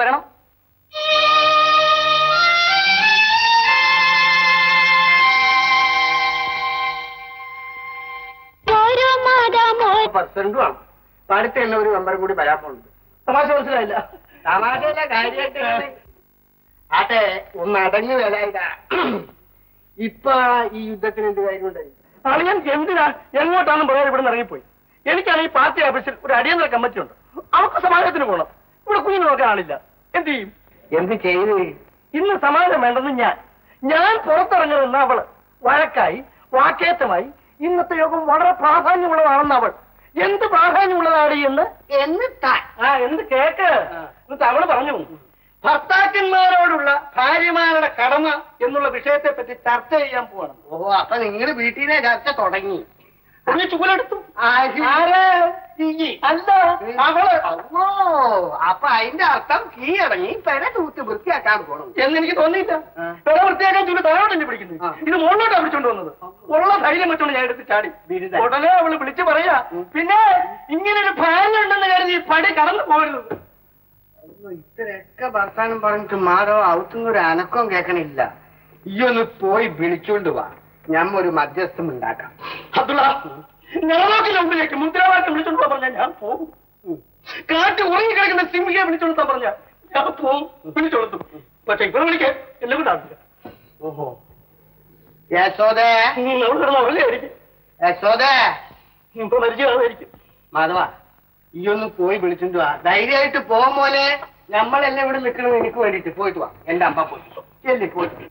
വരണം. പെർസെന്റുമാണ്. അടുത്ത തന്നെ ഒരു മെമ്പർ കൂടി വരാൻ പോകുന്നുണ്ട്. തമാശ മനസ്സിലായില്ല. തമാശയല്ല, കാര്യമായിട്ട്. അതെ, ഒന്ന് അടങ്ങി വരായില്ല. ഇപ്പൊ ഈ യുദ്ധത്തിന് എന്ത് കാര്യമുണ്ടായി? അളിയൻ എന്തിനാ എങ്ങോട്ടാണെന്ന് പറയാൻ ഇവിടെ നിന്ന് ഇറങ്ങിപ്പോയി. എനിക്കാണെങ്കിൽ പാർട്ടി ഓഫീസിൽ ഒരു അടിയന്തര കമ്മിറ്റി ഉണ്ട്. അവർക്ക് സമാധാനത്തിന് പോകണം. ഇവിടെ കുഞ്ഞിന് നോക്കാൻ ആളില്ല. എന്ത് ചെയ്യും? എന്ത് ചെയ്ത്? ഇന്ന് സമാധാനം വേണ്ടെന്ന് ഞാൻ പുറത്തിറങ്ങുന്ന അവള് വഴക്കായി വാക്കേറ്റമായി. ഇന്നത്തെ യോഗം വളരെ പ്രാധാന്യമുള്ളതാണെന്ന് അവൾ. എന്ത് പ്രാധാന്യമുള്ളതാണ് എന്ന് എന്ത് കേക്ക്. എന്നിട്ട് അവള് പറഞ്ഞു, ഭർത്താക്കന്മാരോടുള്ള ഭാര്യമാരുടെ കടമ എന്നുള്ള വിഷയത്തെ പറ്റി ചർച്ച ചെയ്യാൻ പോവാണ്. ഓ, അപ്പൊ നിങ്ങൾ വീട്ടിലെ ചർച്ച തുടങ്ങി. ഒന്ന് ചൂലെടുത്തു. അല്ല, അവള്. ഓ, അപ്പൊ അതിന്റെ അർത്ഥം കീഴടങ്ങി പെര തൂത്ത് വൃത്തിയാക്കാൻ പോകണം എന്നെനിക്ക് തോന്നിയില്ല. പെര വൃത്തിയാക്കാൻ ചൂട് താഴോട്ട് തന്നെ പിടിക്കുന്നത്. ഇത് മുകളിലോട്ടാണ് പിടിച്ചോണ്ട് വന്നത്. ഉള്ള ധൈര്യം വെച്ചോണ്ട് ഞാൻ എടുത്ത് ചാടി. ഉടനെ അവള് വിളിച്ചു പറയാ, പിന്നെ ഇങ്ങനൊരു ഭാര്യ ഉണ്ടെന്ന് കരുതി പടി കടന്നു പോകരുത്. ഇത്രയൊക്കെ വർത്താനം പറഞ്ഞിട്ട് മാറോ ഔത്തുന്നൊരു അനക്കം കേൾക്കണില്ല. ഈ ഒന്ന് പോയി വിളിച്ചോണ്ട് വാ, ഞാൻ ഒരു മധ്യസ്ഥം ഉണ്ടാക്കാം. അബ്ദുള്ള, ഞങ്ങളോക്കിന്റെ മുമ്പിലേക്ക് മുദ്രാവാക്യം വിളിച്ചോണ്ട് പറഞ്ഞാൽ ഞാൻ പോകും. കാറ്റ് ഉറങ്ങിക്കിടക്കുന്ന സിംഹിയെ വിളിച്ചോണ്ടാ പറഞ്ഞ ഞാൻ പോകും. വിളിച്ചോളൂ. പക്ഷെ ഇപ്പൊ വിളിക്കാൻ എല്ലാം കൂടെ ആവില്ല. ഓഹോ, യശോദേ, ഉറങ്ങായിരിക്കും. യശോദേ, ഇപ്പൊ മരിച്ചു കാണുമായിരിക്കും. മാധവ, ഈ ഒന്ന് പോയി വിളിച്ചോണ്ട് വാ. ധൈര്യമായിട്ട് പോകും പോലെ. നമ്മളെല്ലാം ഇവിടെ നിൽക്കണം എനിക്ക് വേണ്ടിട്ട്. പോയിട്ട് വാ. എന്റെ അമ്മ പോയി ചെല്ലി പോയിട്ട്.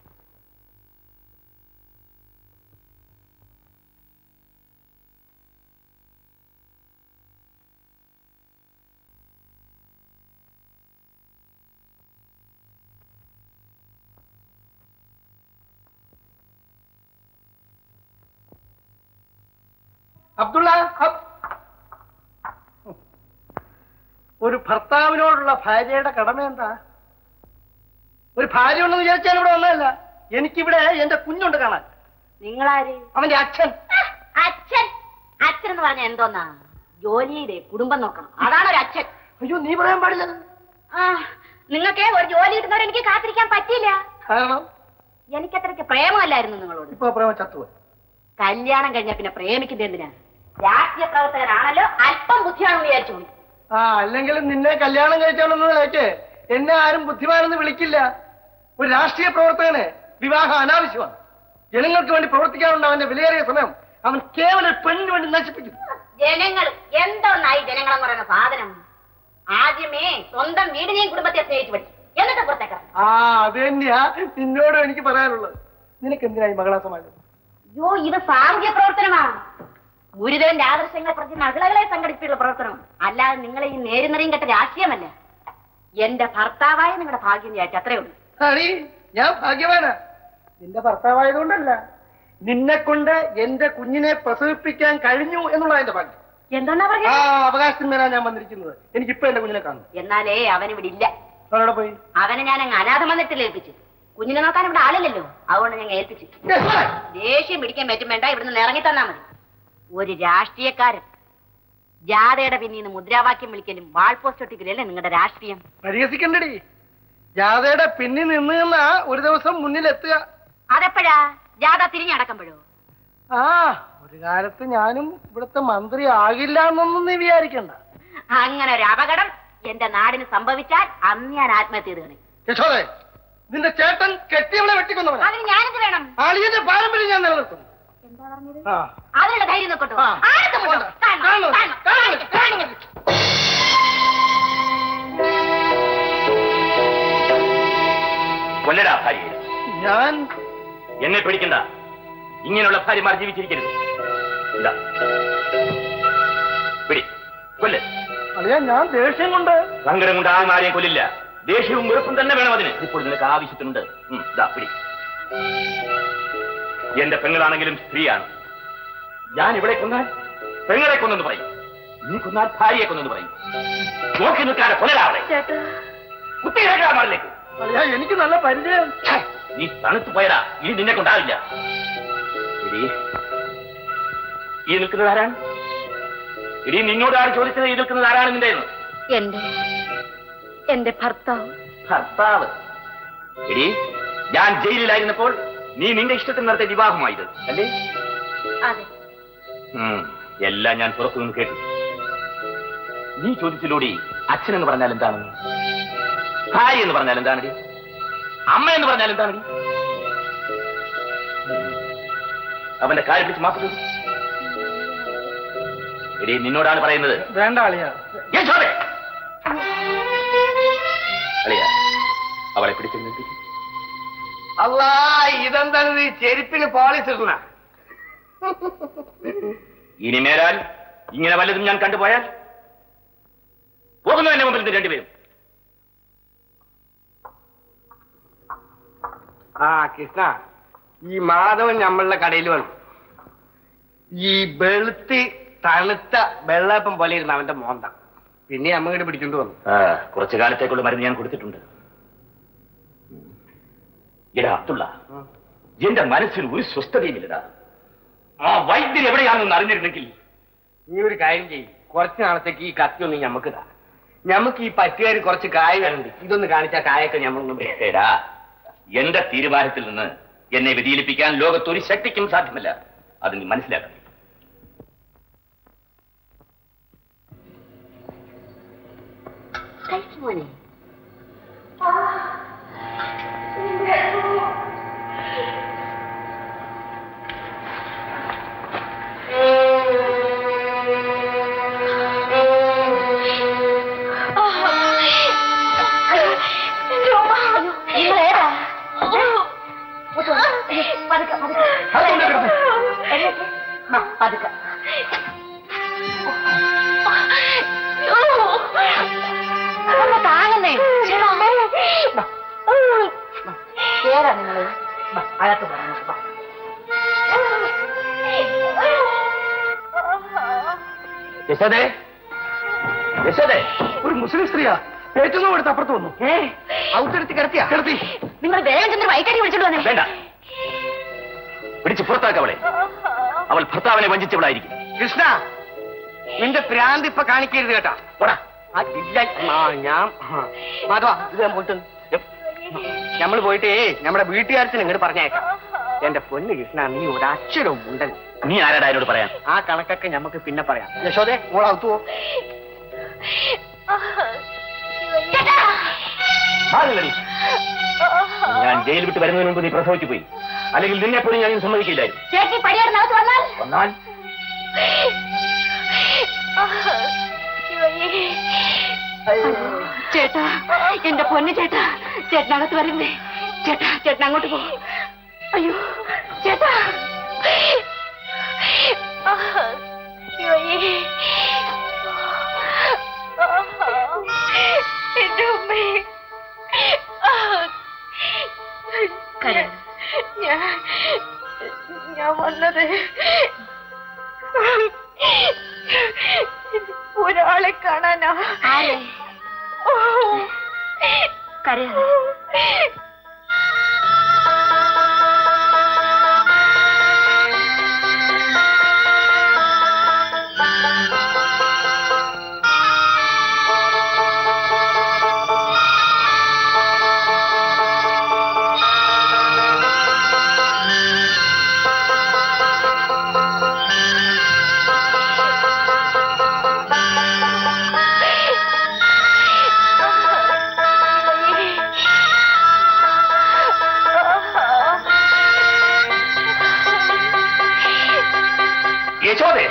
അബ്ദുള്ള, ഒരു ഭർത്താവിനോടുള്ള ഭാര്യയുടെ കടമ എന്താ? ഒരു ഭാര്യ ഉണ്ടെന്ന് വിചാരിച്ചാൽ ഇവിടെ വന്നതല്ല. എനിക്കിവിടെ എന്റെ കുഞ്ഞുണ്ട് കാണാൻ. നിങ്ങളാര്? അവന്റെ അച്ഛൻ. അച്ഛൻ? അച്ഛൻ എന്ന് പറഞ്ഞ എന്തോന്നാ? ജോലിയുടെ കുടുംബം നോക്കണം, അതാണ് ഒരു അച്ഛൻ. അയ്യോ, നീ പറയാൻ പാടില്ല. നിങ്ങൾക്ക് ഒരു ജോലി കിട്ടുന്നവരെ എനിക്ക് കാത്തിരിക്കാൻ പറ്റില്ല. കാരണം എനിക്കത്രയ്ക്ക് പ്രേമമല്ലായിരുന്നു നിങ്ങളോട്. ഇപ്പൊ പ്രേമ ചത്തുപോയി. കല്യാണം കഴിഞ്ഞ പിന്നെ പ്രേമിക്കുന്നത് എന്തിനാ? രാഷ്ട്രീയ പ്രവർത്തകനാണല്ലോ, അല്പം ബുദ്ധിയാണെന്ന് വിചാരിച്ചോളൂ. അല്ലെങ്കിലും നിന്നെ കല്യാണം കഴിച്ചോളെന്നതിലേക്ക് എന്നെ ആരും ബുദ്ധിമാനെന്ന് വിളിക്കില്ല. ഒരു രാഷ്ട്രീയ പ്രവർത്തകന് വിവാഹം അനാവശ്യമാണ്. ജനങ്ങൾക്ക് വേണ്ടി പ്രവർത്തിക്കാനുള്ള അവന്റെ വിലയേറിയ സമയം അവൻ കേവലം പെണ്ണിന് വേണ്ടി നശിപ്പിക്കും. ജനങ്ങൾ എന്തോന്നായി? ജനങ്ങളെന്ന് പറയുന്ന സാധനം ആദ്യമേ സ്വന്തം വീടിനെയും കുടുംബത്തെ സ്നേഹിച്ചു പഠിക്കും, എന്നിട്ട് പുറത്തേക്കാം. അത് തന്നെയാ നിന്നോടും എനിക്ക് പറയാനുള്ളത്. നിനക്ക് എന്തിനായി മകളാ സമാജം? അയ്യോ, ഇത് സാമൂഹ്യ പ്രവർത്തനമാണ്. ഗുരുദേവന്റെ ആദർശങ്ങൾ പ്രതി മകളെ സംഘടിപ്പിച്ചുള്ള പ്രവർത്തനം, അല്ലാതെ നിങ്ങളെ ഈ നേരുന്നറിയും കെട്ട രാഷ്ട്രീയമല്ല. എന്റെ ഭർത്താവായ നിങ്ങളുടെ ഭാഗ്യം ചേച്ചി, അത്രേ ഉള്ളൂ. ഞാൻ ഭാഗ്യവാനാ. നിന്റെ ഭർത്താവായതുകൊണ്ടല്ല, നിന്നെ കൊണ്ട് എന്റെ കുഞ്ഞിനെ പ്രസവിപ്പിക്കാൻ കഴിഞ്ഞു എന്നുള്ള എന്റെ ഭാഗ്യം. എന്താ പറഞ്ഞ? അവകാശത്തിന്മേലാണ് ഞാൻ വന്നിരിക്കുന്നത്. എനിക്കിപ്പോ എന്റെ കുഞ്ഞിനെ കാണും. എന്നാലേ അവനിവിടെ ഇല്ല. അവനോട് പോയി? അവനെ ഞാൻ അങ്ങ് അനാഥ മന്ദിരത്തിൽ ഏൽപ്പിച്ചു. കുഞ്ഞിനെ നോക്കാൻ ഇവിടെ ആളില്ലല്ലോ, അതുകൊണ്ട് ഞാൻ ഏൽപ്പിച്ചു. ദേഷ്യം പിടിക്കാൻ പറ്റും വേണ്ട, ഇവിടുന്ന് ഇറങ്ങി തന്നാ മതി. ഒരു രാഷ്ട്രീയക്കാരൻ ജാഥയുടെ പിന്നീന്ന് മുദ്രാവാക്യം വിളിക്കലും വാൾ പോസ്റ്റ് ഒട്ടിക്കലല്ലേ നിങ്ങളുടെ രാഷ്ട്രീയം? പരിഹസിക്കണ്ടടി. ജാഥയുടെ പിന്നിൽ നിന്ന് ഒരു ദിവസം മുന്നിലെത്തുക. അതെപ്പോഴാ? ജാഥ തിരിഞ്ഞടക്കുമ്പോഴോ? ഒരു കാലത്ത് ഞാനും ഇവിടുത്തെ മന്ത്രി ആകില്ല എന്നൊന്നും നീ വിചാരിക്കണ്ട. അങ്ങനെ ഒരു അപകടം എന്റെ നാടിന് സംഭവിച്ചാൽ അന്ന് ഞാൻ ആത്മഹത്യ ചെയ്തേ. യശോദേ, നിന്റെ ചേട്ടൻ കെട്ടിയവളെ വെട്ടിക്കൊന്നവൻ. അതിന് ഞാനെന്ത് വേണം? ആളിയന്റെ പാരമ്പര്യം ഞാൻ നിലനിർത്തും. എന്താ പറഞ്ഞത്? അതിനുള്ള ധൈര്യം നോക്കട്ടോ. കൊല്ലടാ ഭാര്യ. ഞാൻ എന്നെ പേടിക്കണ്ട. ഇങ്ങനെയുള്ള ഭാര്യമാർ ജീവിച്ചിരിക്കരുത്. പിടി, കൊല്ല്. അളിയാ, ഞാൻ ദേഷ്യം കൊണ്ട്. സങ്കടം കൊണ്ട് ആരെയും കൊല്ലില്ല. ദേഷ്യവും വെറുപ്പും തന്നെ വേണം അതിന്. ഇപ്പോൾ നിനക്ക് ആവശ്യത്തിനുണ്ട്. പിടി. എന്റെ പെങ്ങളാണെങ്കിലും സ്ത്രീയാണ്. ഞാൻ ഇവിടെ കൊന്നാൽ പെങ്ങളെ കൊന്നെന്ന് പറയും, നീ കൊന്നാൽ ഭാര്യയെ കൊന്നെന്ന് പറയും. നോക്കി നിൽക്കാതെ കൊല്ലരാവളെ. കുട്ടികളേക്ക് എനിക്ക് നല്ല പരിചയം. നീ തണുത്തു പോയടാ. ഇനി നിന്നെ കൊണ്ടാവില്ല. ഈ നിൽക്കുന്നത് ആരാണ്? ഇനി നിന്നോട് ആര് ചോദിച്ചത് ഈ നിൽക്കുന്നത് ആരാണ് നിന്റെ? എന്റെ ഭർത്താവ്. ഭർത്താവ്? എടി, ഞാൻ ജയിലിലായിരുന്നപ്പോൾ നീ നിന്റെ ഇഷ്ടത്തിന് നടത്തിയ വിവാഹമായത് അല്ലേ? അതെ. എല്ലാം ഞാൻ പുറത്തുനിന്ന് കേട്ടു. നീ ചോദിച്ചിലൂടെ അച്ഛനെന്ന് പറഞ്ഞാൽ എന്താണെന്ന്, ഭാര്യ എന്ന് പറഞ്ഞാൽ എന്താണടി, അമ്മ എന്ന് പറഞ്ഞാൽ എന്താണടി? അവന്റെ കാര്യം പിടിച്ച് മാറ്റി. എടി, നിന്നോടാണ് പറയുന്നത്. വേണ്ട അളിയാ. അളിയാ, അവളെ പിടിച്ചിരുന്നു. അല്ലാ, ഇതെന്താണ് ചെരുപ്പിന് പോളിസ് ഇടണ? ഇനിമേലാൽ ഇങ്ങനെ വല്ലതും ഞാൻ കണ്ടുപോയാൽ പോകുന്നു എന്റെ മുമ്പിൽ നിന്ന് രണ്ടുപേരും. ആ കൃഷ്ണ, ഈ മാധവൻ നമ്മളുടെ കടയിൽ വന്നു. ഈ വെളുത്ത് തണുത്ത വെള്ളപ്പം പോലെ ഇരുന്ന അവന്റെ മോന്ത. പിന്നെ അമ്മ പിടിച്ചോണ്ട് വന്നു. കുറച്ചു കാലത്തേക്കുള്ള മരുന്ന് ഞാൻ കൊടുത്തിട്ടുണ്ട്. എടാ അബ്ദുള്ള, എന്റെ മനസ്സിൽ ഒരു സ്വസ്ഥതയുമില്ലടാ. ആ വൈദ്യൻ എവിടെയാണെന്ന് അറിഞ്ഞിരുന്നെങ്കിൽ. നീ ഒരു കാര്യം ചെയ്യും, കുറച്ച് നാളത്തേക്ക് ഈ കത്തി ഒന്നും ഞമ്മക്ക് താ. ഞമ്മക്ക് ഈ പറ്റുകാർ കുറച്ച് കായുണ്ട്, ഇതൊന്ന് കാണിച്ചാൽ കായൊക്കെ ഞമ്മളൊന്നും. എടാ, എന്റെ തീരുമാനത്തിൽ നിന്ന് എന്നെ വ്യതിചലിപ്പിക്കാൻ ലോകത്തൊരു ശക്തിക്കും സാധ്യമല്ല. അത് നീ മനസ്സിലാക്കണം. മോനെ, താങ്ങുന്നേ കേറാ നിങ്ങള് അകത്ത് പറഞ്ഞു. യശോദേ, യശോദേ, ഒരു മുസ്ലിം സ്ത്രീയാ ഏറ്റവും എടുത്ത് അപ്പുറത്ത് വന്നു. ഔട്ടെടുത്ത് കിടത്തി. നിങ്ങൾ വേഗം ചെന്ന് വൈകാരി വിളിച്ചോണ്ട് വന്നേ. വേണ്ട, പിടിച്ച് പുറത്താക്കവളെ. അവൾ ഭർത്താവിനെ വഞ്ചിച്ചവളായിരിക്കും. കൃഷ്ണ, നിന്റെ പ്രാന്ത് ഇപ്പൊ കാണിക്കരുത് കേട്ടാ. ഞാൻ മാധവ, ഇത് ഞാൻ പോയിട്ട് നമ്മൾ പോയിട്ടേ നമ്മുടെ വീട്ടുകാരത്തിന് ഇങ്ങോട്ട് പറഞ്ഞേക്കാം. എന്റെ പൊന്ന് കൃഷ്ണ, നീ ഒരക്ഷരവും ഉണ്ടല്ലോ. നീ ആരാടാ എന്നോട് പറയാൻ? ആ കണക്കൊക്കെ നമുക്ക് പിന്നെ പറയാം. യശോദേ, മോളാവത്തുവോ? ഞാൻ ജയിൽ വിട്ട് വരുന്നതിന് മുമ്പ് നീ പ്രസവിച്ചു പോയി, അല്ലെങ്കിൽ നിന്നെ പോലും ഞാൻ സമ്മതിക്കില്ലായിരുന്നു. വന്നാൽ ചേട്ടാ, എന്റെ പൊന്നു ചേട്ടാ, ചേട്ടനകത്ത് വരണ്ടേ? ചേട്ടാ, ചേട്ടൻ അങ്ങോട്ട് പോ. അയ്യോ ചേട്ടാ, എന്റെ ഉമ്മേ, ഞാൻ വന്നത് ഒരാളെ കാണാനാ. കരയാ. യശോദേ,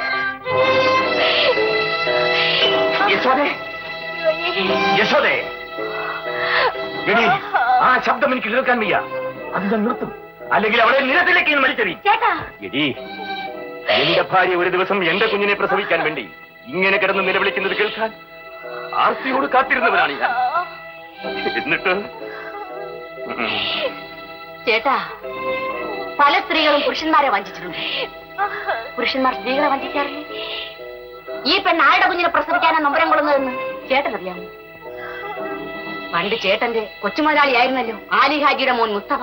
യശോദേ, യശോദേ, എടി, ആ ശബ്ദം എനിക്ക് കേൾക്കാൻ വയ്യ. അത് ഞാൻ നിർത്തും, അല്ലെങ്കിൽ അവളെ നിരത്തിലേക്ക് മരിച്ചെറി. എടി, എന്റെ ഭാര്യ ഒരു ദിവസം എന്റെ കുഞ്ഞിനെ പ്രസവിക്കാൻ വേണ്ടി ഇങ്ങനെ കിടന്ന് നിലവിളിക്കുന്നത് കേൾക്കാൻ ആർത്തിയോട് കാത്തിരുന്നവരാണ് ഞാൻ. എന്നിട്ട് ചേട്ടാ, പല സ്ത്രീകളും പുരുഷന്മാരെ വഞ്ചിച്ചിട്ടുണ്ട്. പുരുഷന്മാർ സ്ത്രീകളെ വഞ്ചിക്കാറില്ല. ഈ പെണ്ണ് ആരുടെ കുഞ്ഞിനെ പ്രസവിക്കാനാ നൊമ്പരം കൊള്ളുന്നതെന്ന് ചേട്ടനറിയാമോ? പണ്ട് ചേട്ടന്റെ കൊച്ചുമുതലാളിയായിരുന്നല്ലോ ആലി ഹാജിയുടെ മോൻ മുസ്തഫ.